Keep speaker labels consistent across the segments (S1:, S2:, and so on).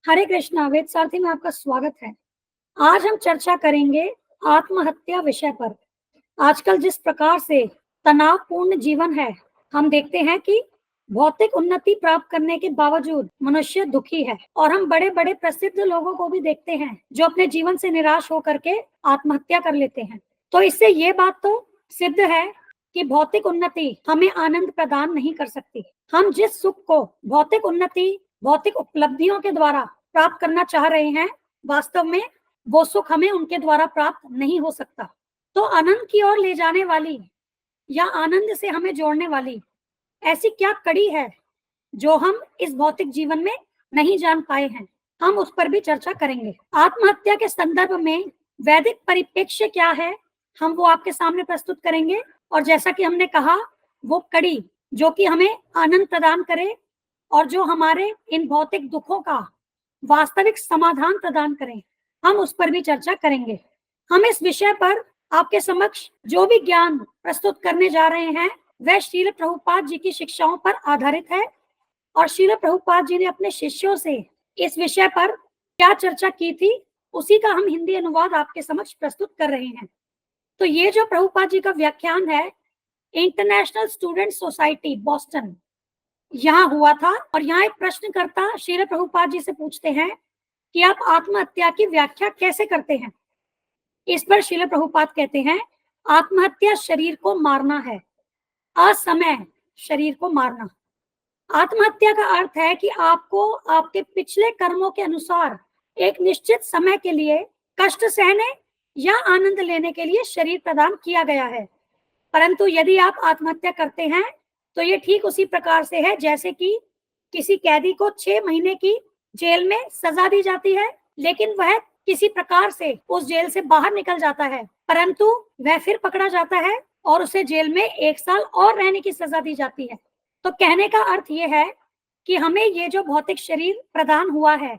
S1: हरे कृष्णा। वेद सारथी में आपका स्वागत है। आज हम चर्चा करेंगे आत्महत्या विषय पर। आजकल जिस प्रकार से तनावपूर्ण जीवन है, हम देखते हैं कि भौतिक उन्नति प्राप्त करने के बावजूद मनुष्य दुखी है। और हम बड़े बड़े प्रसिद्ध लोगों को भी देखते हैं जो अपने जीवन से निराश होकर के आत्महत्या कर लेते हैं। तो इससे ये बात तो सिद्ध है कि भौतिक उन्नति हमें आनंद प्रदान नहीं कर सकती। हम जिस सुख को भौतिक उन्नति, भौतिक उपलब्धियों के द्वारा प्राप्त करना चाह रहे हैं, वास्तव में वो सुख हमें उनके द्वारा प्राप्त नहीं हो सकता। तो आनंद की ओर ले जाने वाली या आनंद से हमें जोड़ने वाली ऐसी क्या कड़ी है जो हम इस भौतिक जीवन में नहीं जान पाए हैं, हम उस पर भी चर्चा करेंगे। आत्महत्या के संदर्भ में वैदिक परिप्रेक्ष्य क्या है, हम वो आपके सामने प्रस्तुत करेंगे। और जैसा कि हमने कहा, वो कड़ी जो कि हमें आनंद प्रदान करे और जो हमारे इन भौतिक दुखों का वास्तविक समाधान प्रदान करें, हम उस पर भी चर्चा करेंगे। हम इस विषय पर आपके समक्ष जो भी ज्ञान प्रस्तुत करने जा रहे हैं वह श्रील प्रभुपाद जी की शिक्षाओं पर आधारित है। और श्रील प्रभुपाद जी ने अपने शिष्यों से इस विषय पर क्या चर्चा की थी, उसी का हम हिंदी अनुवाद आपके समक्ष प्रस्तुत कर रहे हैं। तो ये जो प्रभुपाद जी का व्याख्यान है, इंटरनेशनल स्टूडेंट सोसाइटी बॉस्टन, यहाँ हुआ था। और यहाँ एक प्रश्नकर्ता श्रील प्रभुपाद जी से पूछते हैं कि आप आत्महत्या की व्याख्या कैसे करते हैं। इस पर श्रील प्रभुपाद कहते हैं, आत्महत्या शरीर को मारना है, असमय शरीर को मारना। आत्महत्या का अर्थ है कि आपको आपके पिछले कर्मों के अनुसार एक निश्चित समय के लिए कष्ट सहने या आनंद लेने के लिए शरीर प्रदान किया गया है। परंतु यदि आप आत्महत्या करते हैं तो ये ठीक उसी प्रकार से है जैसे कि किसी कैदी को 6 महीने की जेल में सजा दी जाती है, लेकिन वह किसी प्रकार से उस जेल से बाहर निकल जाता है, परंतु वह फिर पकड़ा जाता है और उसे जेल में 1 साल और रहने की सजा दी जाती है। तो कहने का अर्थ यह है कि हमें ये जो भौतिक शरीर प्रदान हुआ है,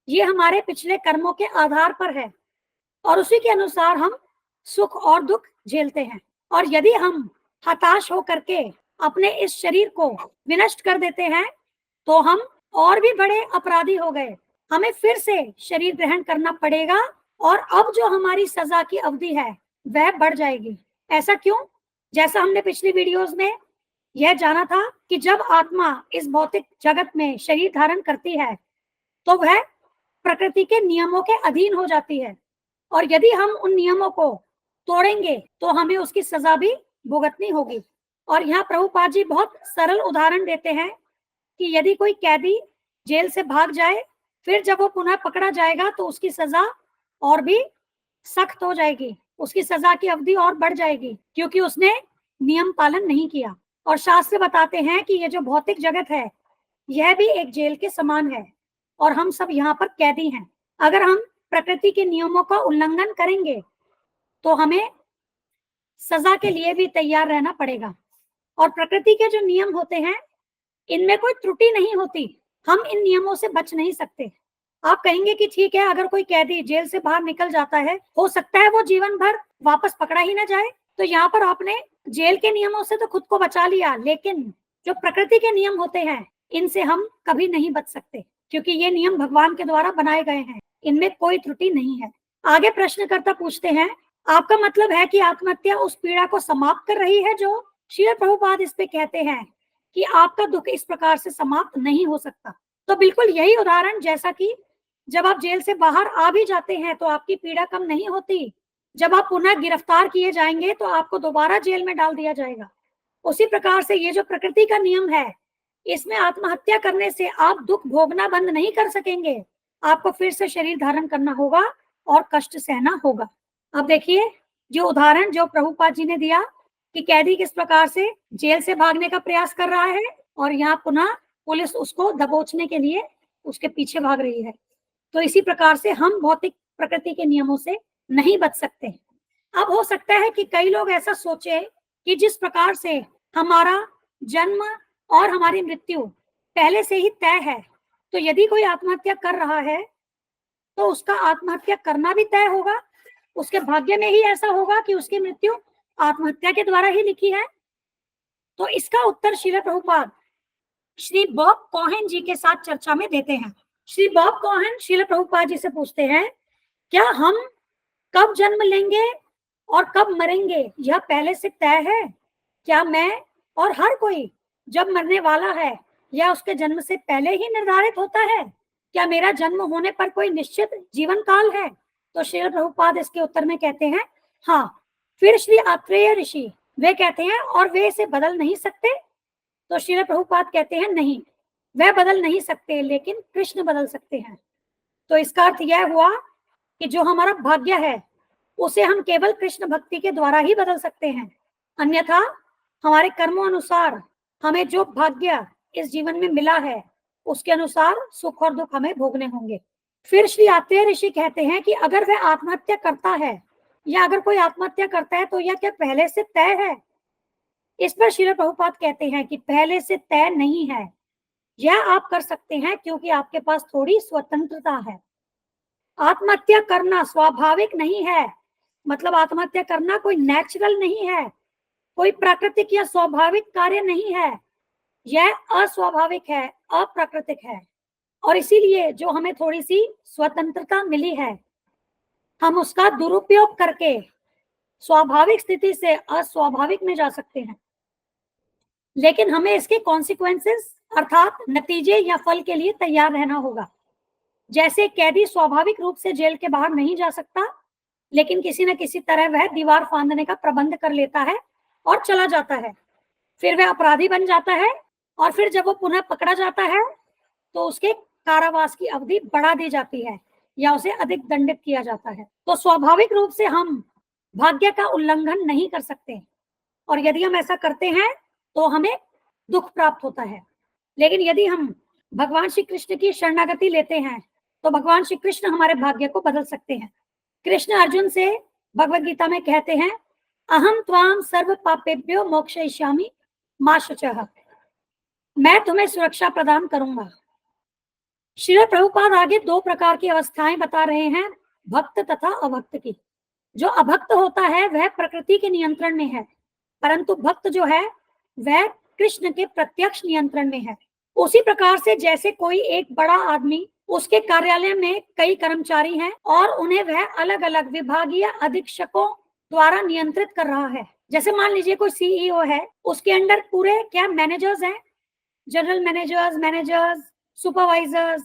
S1: ये हमारे पिछले कर्मों के आधार पर है और उसी के अनुसार हम सुख और दुख झेलते हैं। और यदि हम हताश होकर के अपने इस शरीर को विनष्ट कर देते हैं तो हम और भी बड़े अपराधी हो गए। हमें फिर से शरीर ग्रहण करना पड़ेगा और अब जो हमारी सजा की अवधि है वह बढ़ जाएगी। ऐसा क्यों? जैसा हमने पिछली वीडियोस में यह जाना था कि जब आत्मा इस भौतिक जगत में शरीर धारण करती है तो वह प्रकृति के नियमों के अधीन हो जाती है, और यदि हम उन नियमों को तोड़ेंगे तो हमें उसकी सजा भी भुगतनी होगी। और यहाँ प्रभुपाद जी बहुत सरल उदाहरण देते हैं कि यदि कोई कैदी जेल से भाग जाए, फिर जब वो पुनः पकड़ा जाएगा तो उसकी सजा और भी सख्त हो जाएगी, उसकी सजा की अवधि और बढ़ जाएगी, क्योंकि उसने नियम पालन नहीं किया। और शास्त्र बताते हैं कि ये जो भौतिक जगत है यह भी एक जेल के समान है और हम सब यहाँ पर कैदी हैं। अगर हम प्रकृति के नियमों का उल्लंघन करेंगे तो हमें सजा के लिए भी तैयार रहना पड़ेगा। और प्रकृति के जो नियम होते हैं इनमें कोई त्रुटि नहीं होती, हम इन नियमों से बच नहीं सकते। आप कहेंगे कि ठीक है, अगर कोई कैदी जेल से बाहर निकल जाता है, हो सकता है वो जीवन भर वापस पकड़ा ही ना जाए। तो यहाँ पर आपने जेल के नियमों से तो खुद को बचा लिया, लेकिन जो प्रकृति के नियम होते हैं इनसे हम कभी नहीं बच सकते, क्योंकि ये नियम भगवान के द्वारा बनाए गए हैं, इनमें कोई त्रुटि नहीं है। आगे प्रश्नकर्ता पूछते हैं, आपका मतलब है कि आत्महत्या उस पीड़ा को समाप्त कर रही है जो श्रील प्रभुपाद इस पे कहते हैं कि आपका दुख इस प्रकार से समाप्त नहीं हो सकता। तो बिल्कुल यही उदाहरण, जैसा कि जब आप जेल से बाहर आ भी जाते हैं तो आपकी पीड़ा कम नहीं होती, जब आप पुनः गिरफ्तार किए जाएंगे तो आपको दोबारा जेल में डाल दिया जाएगा। उसी प्रकार से ये जो प्रकृति का नियम है, इसमें आत्महत्या करने से आप दुख भोगना बंद नहीं कर सकेंगे, आपको फिर से शरीर धारण करना होगा और कष्ट सहना होगा। अब देखिए जो उदाहरण जो प्रभुपाद जी ने दिया कि कैदी किस प्रकार से जेल से भागने का प्रयास कर रहा है और यहाँ पुनः पुलिस उसको दबोचने के लिए उसके पीछे भाग रही है। तो इसी प्रकार से हम भौतिक प्रकृति के नियमों से नहीं बच सकते। अब हो सकता है कि कई लोग ऐसा सोचे कि जिस प्रकार से हमारा जन्म और हमारी मृत्यु पहले से ही तय है, तो यदि कोई आत्महत्या कर रहा है तो उसका आत्महत्या करना भी तय होगा, उसके भाग्य में ही ऐसा होगा कि उसकी मृत्यु आत्महत्या के द्वारा ही लिखी है। तो इसका उत्तर श्रील प्रभुपाद श्री बॉब कोहेन जी के साथ चर्चा में देते हैं। श्री बॉब कोहेन श्रील प्रभुपाद जी से पूछते हैं, क्या हम कब जन्म लेंगे और कब मरेंगे यह पहले से तय है? क्या मैं और हर कोई जब मरने वाला है या उसके जन्म से पहले ही निर्धारित होता है? क्या मेरा जन्म होने पर कोई निश्चित जीवन काल है? तो श्रील प्रभुपाद इसके उत्तर में कहते हैं, हाँ। फिर श्री आत्रेय ऋषि वे कहते हैं, और वे इसे बदल नहीं सकते? तो श्रील प्रभुपाद कहते हैं, नहीं, वह बदल नहीं सकते, लेकिन कृष्ण बदल सकते हैं। तो इसका अर्थ यह हुआ कि जो हमारा भाग्य है उसे हम केवल कृष्ण भक्ति के द्वारा ही बदल सकते हैं, अन्यथा हमारे कर्मों अनुसार हमें जो भाग्य इस जीवन में मिला है उसके अनुसार सुख और दुख हमें भोगने होंगे। फिर श्री आत्रेय ऋषि कहते हैं कि अगर वह आत्महत्या करता है या अगर कोई आत्महत्या करता है तो यह क्या पहले से तय है? इस पर श्रील प्रभुपाद कहते हैं कि पहले से तय नहीं है, यह आप कर सकते हैं क्योंकि आपके पास थोड़ी स्वतंत्रता है। आत्महत्या करना स्वाभाविक नहीं है, मतलब आत्महत्या करना कोई नेचुरल नहीं है, कोई प्राकृतिक या स्वाभाविक कार्य नहीं है, यह अस्वाभाविक है, अप्राकृतिक है। और इसीलिए जो हमें थोड़ी सी स्वतंत्रता मिली है, हम उसका दुरुपयोग करके स्वाभाविक स्थिति से अस्वाभाविक में जा सकते हैं, लेकिन हमें इसके कॉन्सिक्वेंसेस अर्थात नतीजे या फल के लिए तैयार रहना होगा। जैसे कैदी स्वाभाविक रूप से जेल के बाहर नहीं जा सकता, लेकिन किसी न किसी तरह वह दीवार फांदने का प्रबंध कर लेता है और चला जाता है, फिर वह अपराधी बन जाता है, और फिर जब वो पुनः पकड़ा जाता है तो उसके कारावास की अवधि बढ़ा दी जाती है या उसे अधिक दंडित किया जाता है। तो स्वाभाविक रूप से हम भाग्य का उल्लंघन नहीं कर सकते, और यदि हम ऐसा करते हैं तो हमें दुख प्राप्त होता है। लेकिन यदि हम भगवान श्री कृष्ण की शरणागति लेते हैं तो भगवान श्री कृष्ण हमारे भाग्य को बदल सकते हैं। कृष्ण अर्जुन से भगवद गीता में कहते हैं, अहम त्वाम सर्व पापेभ्यो मोक्षयिष्यामि मा शुचः, मैं तुम्हें सुरक्षा प्रदान करूंगा। श्रील प्रभुपाद आगे दो प्रकार की अवस्थाएं बता रहे हैं, भक्त तथा अभक्त की। जो अभक्त होता है वह प्रकृति के नियंत्रण में है, परंतु भक्त जो है वह कृष्ण के प्रत्यक्ष नियंत्रण में है। उसी प्रकार से जैसे कोई एक बड़ा आदमी, उसके कार्यालय में कई कर्मचारी हैं और उन्हें वह अलग अलग विभागीय अधीक्षकों द्वारा नियंत्रित कर रहा है। जैसे मान लीजिए कोई सीईओ है, उसके अंडर पूरे क्या मैनेजर्स हैं, जनरल मैनेजर्स, सुपरवाइजर्स,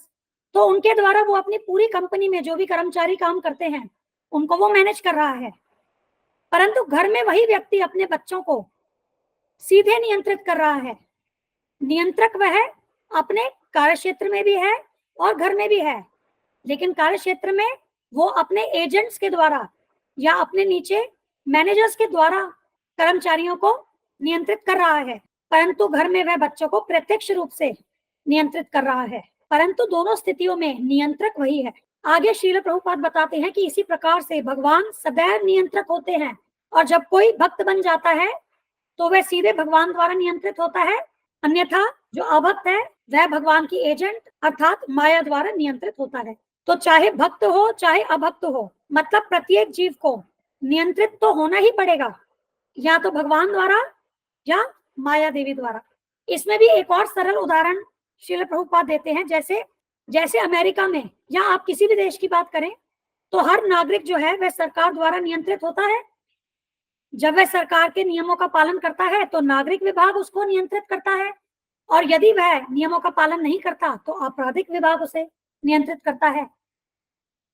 S1: तो उनके द्वारा वो अपनी पूरी कंपनी में जो भी कर्मचारी काम करते हैं उनको वो मैनेज कर रहा है। परंतु घर में वही व्यक्ति अपने बच्चों को सीधे नियंत्रित कर रहा है। नियंत्रक वह अपने कार्यक्षेत्र में भी है और घर में भी है, लेकिन कार्यक्षेत्र में वो अपने एजेंट्स के द्वारा या अपने नीचे मैनेजर्स के द्वारा कर्मचारियों को नियंत्रित कर रहा है, परंतु घर में वह बच्चों को प्रत्यक्ष रूप से नियंत्रित कर रहा है। परंतु दोनों स्थितियों में नियंत्रक वही है। आगे श्रील प्रभुपाद बताते हैं कि इसी प्रकार से भगवान सदैव नियंत्रक होते हैं, और जब कोई भक्त बन जाता है तो वह सीधे भगवान द्वारा नियंत्रित होता है, अन्यथा जो अभक्त है वह भगवान की एजेंट अर्थात माया द्वारा नियंत्रित होता है। तो चाहे भक्त हो चाहे अभक्त हो, मतलब प्रत्येक जीव को नियंत्रित तो होना ही पड़ेगा, या तो भगवान द्वारा या माया देवी द्वारा। इसमें भी एक और सरल उदाहरण श्रील प्रभुपाद देते हैं। जैसे अमेरिका में या आप किसी भी देश की बात करें तो हर नागरिक जो है वह सरकार द्वारा नियंत्रित होता है। जब वह सरकार के नियमों का पालन करता है तो नागरिक विभाग उसको नियंत्रित करता है, और यदि वह नियमों का पालन नहीं करता तो आपराधिक विभाग उसे नियंत्रित करता है।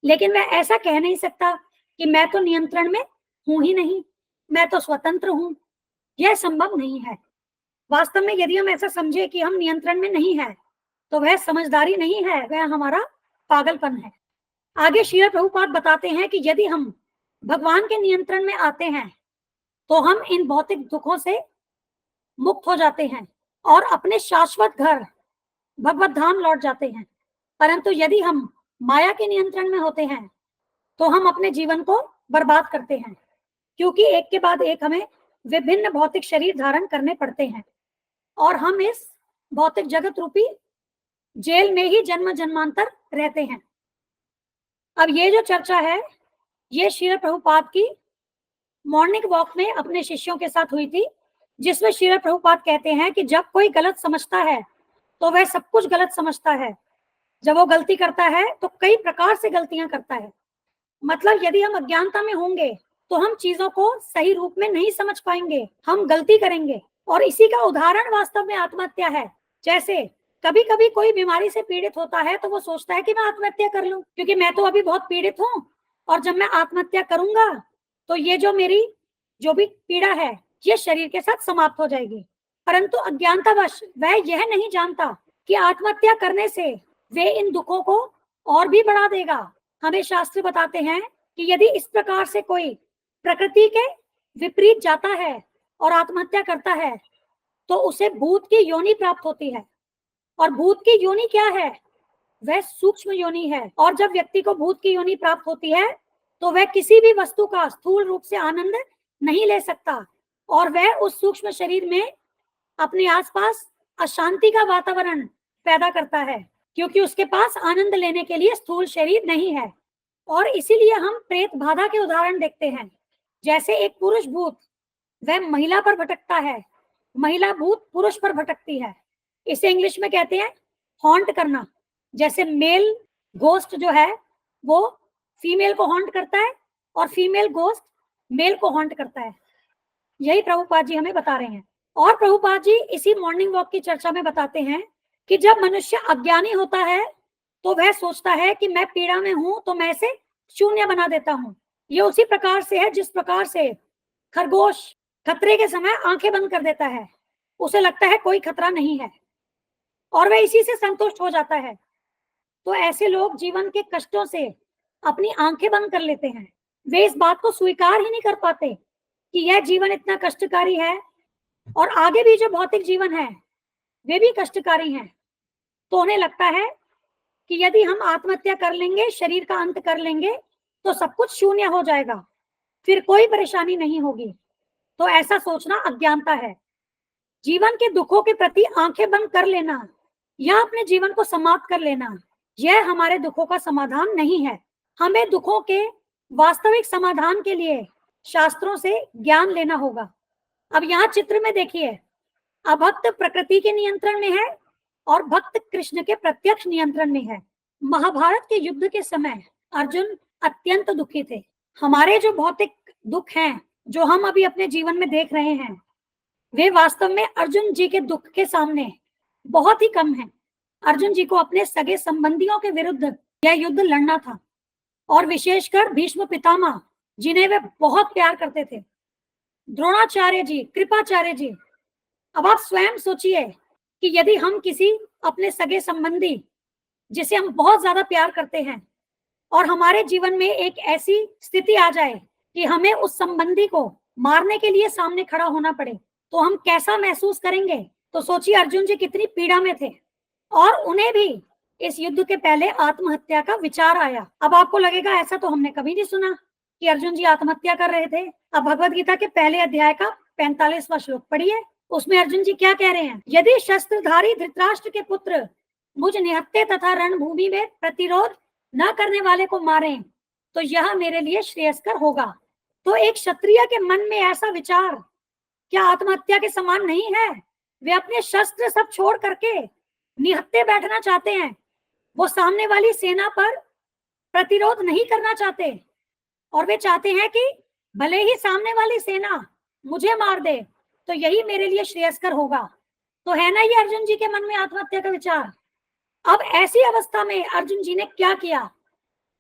S1: लेकिन वह ऐसा कह नहीं सकता कि मैं तो नियंत्रण में हूं ही नहीं, मैं तो स्वतंत्र हूं। यह संभव नहीं है। वास्तव में यदि हम ऐसा समझे कि हम नियंत्रण में नहीं है तो वह समझदारी नहीं है, वह हमारा पागलपन है। आगे श्रील प्रभुपाद बताते हैं कि यदि हम भगवान के नियंत्रण में आते हैं तो हम इन भौतिक दुखों से मुक्त हो जाते हैं और अपने शाश्वत घर भगवत धाम लौट जाते हैं। परंतु यदि हम माया के नियंत्रण में होते हैं तो हम अपने जीवन को बर्बाद करते हैं, क्योंकि एक के बाद एक हमें विभिन्न भौतिक शरीर धारण करने पड़ते हैं और हम इस भौतिक जगत रूपी जेल में ही जन्म जन्मांतर रहते हैं। अब ये जो चर्चा है ये श्रील प्रभुपाद की मॉर्निंग वॉक में अपने शिष्यों के साथ हुई थी, जिसमें श्रील प्रभुपाद कहते हैं कि जब कोई गलत समझता है तो वह सब कुछ गलत समझता है, जब वो गलती करता है तो कई प्रकार से गलतियां करता है। मतलब यदि हम अज्ञानता में होंगे तो हम चीजों को सही रूप में नहीं समझ पाएंगे, हम गलती करेंगे। और इसी का उदाहरण वास्तव में आत्महत्या है। जैसे कभी कभी कोई बीमारी से पीड़ित होता है तो वो सोचता है कि मैं आत्महत्या कर लूं, क्योंकि मैं तो अभी बहुत पीड़ित हूं, और जब मैं आत्महत्या करूंगा तो ये जो मेरी जो भी पीड़ा है ये शरीर के साथ समाप्त हो जाएगी। परंतु अज्ञानतावश वह यह नहीं जानता कि आत्महत्या करने से वे इन दुखों को और भी बढ़ा देगा। हमें शास्त्र बताते हैं कि यदि इस प्रकार से कोई प्रकृति के विपरीत जाता है और आत्महत्या करता है तो उसे भूत की योनि प्राप्त होती है। और भूत की योनि क्या है? वह सूक्ष्म योनि है। और जब व्यक्ति को भूत की योनि प्राप्त होती है तो वह किसी भी वस्तु का स्थूल रूप से आनंद नहीं ले सकता, और वह उस सूक्ष्म शरीर में अपने आसपास अशांति का वातावरण पैदा करता है, क्योंकि उसके पास आनंद लेने के लिए स्थूल शरीर नहीं है। और इसीलिए हम प्रेत बाधा के उदाहरण देखते हैं। जैसे एक पुरुष भूत वह महिला पर भटकता है, महिला भूत पुरुष पर भटकती है। इसे इंग्लिश में कहते हैं हॉन्ट करना। जैसे मेल गोस्ट जो है वो फीमेल को हॉन्ट करता है और फीमेल गोस्ट मेल को हॉन्ट करता है। यही प्रभुपाद जी हमें बता रहे हैं। और प्रभुपाद जी इसी मॉर्निंग वॉक की चर्चा में बताते हैं कि जब मनुष्य अज्ञानी होता है तो वह सोचता है कि मैं पीड़ा में हूं तो मैं इसे शून्य बना देता हूं। ये उसी प्रकार से है जिस प्रकार से खरगोश खतरे के समय आंखें बंद कर देता है, उसे लगता है कोई खतरा नहीं है और वह इसी से संतुष्ट हो जाता है। तो ऐसे लोग जीवन के कष्टों से अपनी आंखें बंद कर लेते हैं। वे इस बात को स्वीकार ही नहीं कर पाते कि यह जीवन इतना कष्टकारी है और आगे भी जो भौतिक जीवन है वे भी कष्टकारी हैं। तो उन्हें लगता है कि यदि हम आत्महत्या कर लेंगे, शरीर का अंत कर लेंगे तो सब कुछ शून्य हो जाएगा, फिर कोई परेशानी नहीं होगी। तो ऐसा सोचना अज्ञानता है। जीवन के दुखों के प्रति आंखें बंद कर लेना या अपने जीवन को समाप्त कर लेना, यह हमारे दुखों का समाधान नहीं है। हमें दुखों के वास्तविक समाधान के लिए शास्त्रों से ज्ञान लेना होगा। अब यहाँ चित्र में देखिए, अभक्त प्रकृति के नियंत्रण में है और भक्त कृष्ण के प्रत्यक्ष नियंत्रण में है। महाभारत के युद्ध के समय अर्जुन अत्यंत दुखी थे। हमारे जो भौतिक दुख हैं जो हम अभी अपने जीवन में देख रहे हैं वे वास्तव में अर्जुन जी के दुख के सामने बहुत ही कम हैं। अर्जुन जी को अपने सगे संबंधियों के विरुद्ध यह युद्ध लड़ना था, और विशेषकर भीष्म पितामह जिन्हें वे बहुत प्यार करते थे, द्रोणाचार्य जी, कृपाचार्य जी। अब आप स्वयं सोचिए कि यदि हम किसी अपने सगे संबंधी जिसे हम बहुत ज्यादा प्यार करते हैं और हमारे जीवन में एक ऐसी स्थिति आ जाए कि हमें उस संबंधी को मारने के लिए सामने खड़ा होना पड़े तो हम कैसा महसूस करेंगे। तो सोचिए अर्जुन जी कितनी पीड़ा में थे और उन्हें भी इस युद्ध के पहले आत्महत्या का विचार आया। अब आपको लगेगा ऐसा तो हमने कभी नहीं सुना कि अर्जुन जी आत्महत्या कर रहे थे। अब भगवत गीता के पहले अध्याय का 45वां श्लोक पढ़िए, उसमें अर्जुन जी क्या कह रहे हैं। यदि शस्त्रधारी धृतराष्ट्र के पुत्र मुझ निहत्ते तथा रणभूमि में प्रतिरोध न करने वाले को मारें तो यह मेरे लिए श्रेयस्कर होगा। तो एक क्षत्रिय के मन में ऐसा विचार क्या आत्महत्या के समान नहीं है? वे अपने शस्त्र सब छोड़ करके निहत्ते बैठना चाहते हैं। वो सामने वाली सेना पर प्रतिरोध नहीं करना चाहते और वे चाहते हैं कि भले ही सामने वाली सेना मुझे मार दे तो यही मेरे लिए श्रेयस्कर होगा। तो है ना ये अर्जुन जी के मन में आत्महत्या का विचार। अब ऐसी अवस्था में अर्जुन जी ने क्या किया,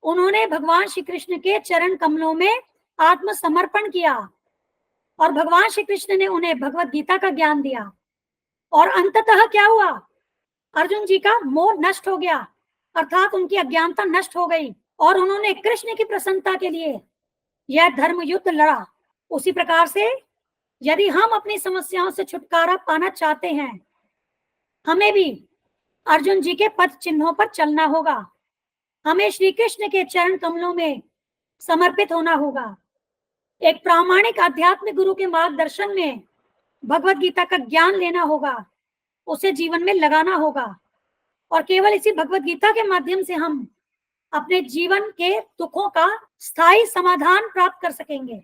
S1: उन्होंने भगवान श्री कृष्ण के चरण कमलों में आत्मसमर्पण किया और भगवान श्री कृष्ण ने उन्हें भगवत गीता का ज्ञान दिया। और अंततः क्या हुआ, अर्जुन जी का मोह नष्ट हो गया, अर्थात उनकी अज्ञानता नष्ट हो गई और उन्होंने कृष्ण की प्रसन्नता के लिए यह धर्म युद्ध लड़ा। उसी प्रकार से यदि हम अपनी समस्याओं से छुटकारा पाना चाहते हैं हमें भी अर्जुन जी के पद चिन्हों पर चलना होगा। हमें श्री कृष्ण के चरण कमलों में समर्पित होना होगा। एक प्रामाणिक आध्यात्मिक गुरु के मार्गदर्शन में भगवत गीता का ज्ञान लेना होगा, उसे जीवन में लगाना होगा और केवल इसी भगवत गीता के माध्यम से हम अपने जीवन के दुखों का स्थायी समाधान प्राप्त कर सकेंगे।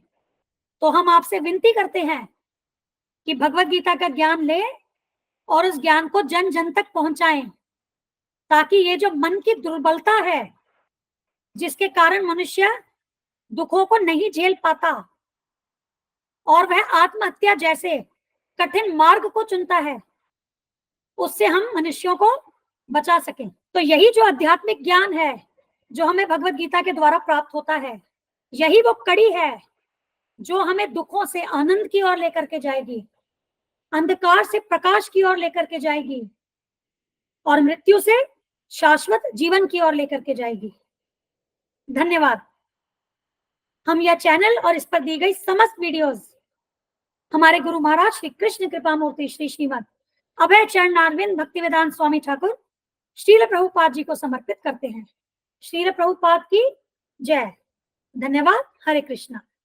S1: तो हम आपसे विनती करते हैं कि भगवत गीता का ज्ञान लें और उस ज्ञान को जन जन तक पहुंचाएं ताकि ये जो मन की दुर्बलता है, जिसके कारण मनुष्य दुखों को नहीं झेल पाता और वह आत्महत्या जैसे कठिन मार्ग को चुनता है, उससे हम मनुष्यों को बचा सकें। तो यही जो आध्यात्मिक ज्ञान है जो हमें भगवत गीता के द्वारा प्राप्त होता है, यही वो कड़ी है जो हमें दुखों से आनंद की ओर लेकर के जाएगी, अंधकार से प्रकाश की ओर लेकर के जाएगी और मृत्यु से शाश्वत जीवन की ओर लेकर के जाएगी। धन्यवाद। हम यह चैनल और इस पर दी गई समस्त वीडियोस हमारे गुरु महाराज श्री कृष्ण कृपा मूर्ति श्री श्रीमद अभय चरणारविंद भक्तिवेदांत स्वामी ठाकुर श्रील प्रभुपाद जी को समर्पित करते हैं। श्रील प्रभुपाद की जय। धन्यवाद। हरे कृष्णा।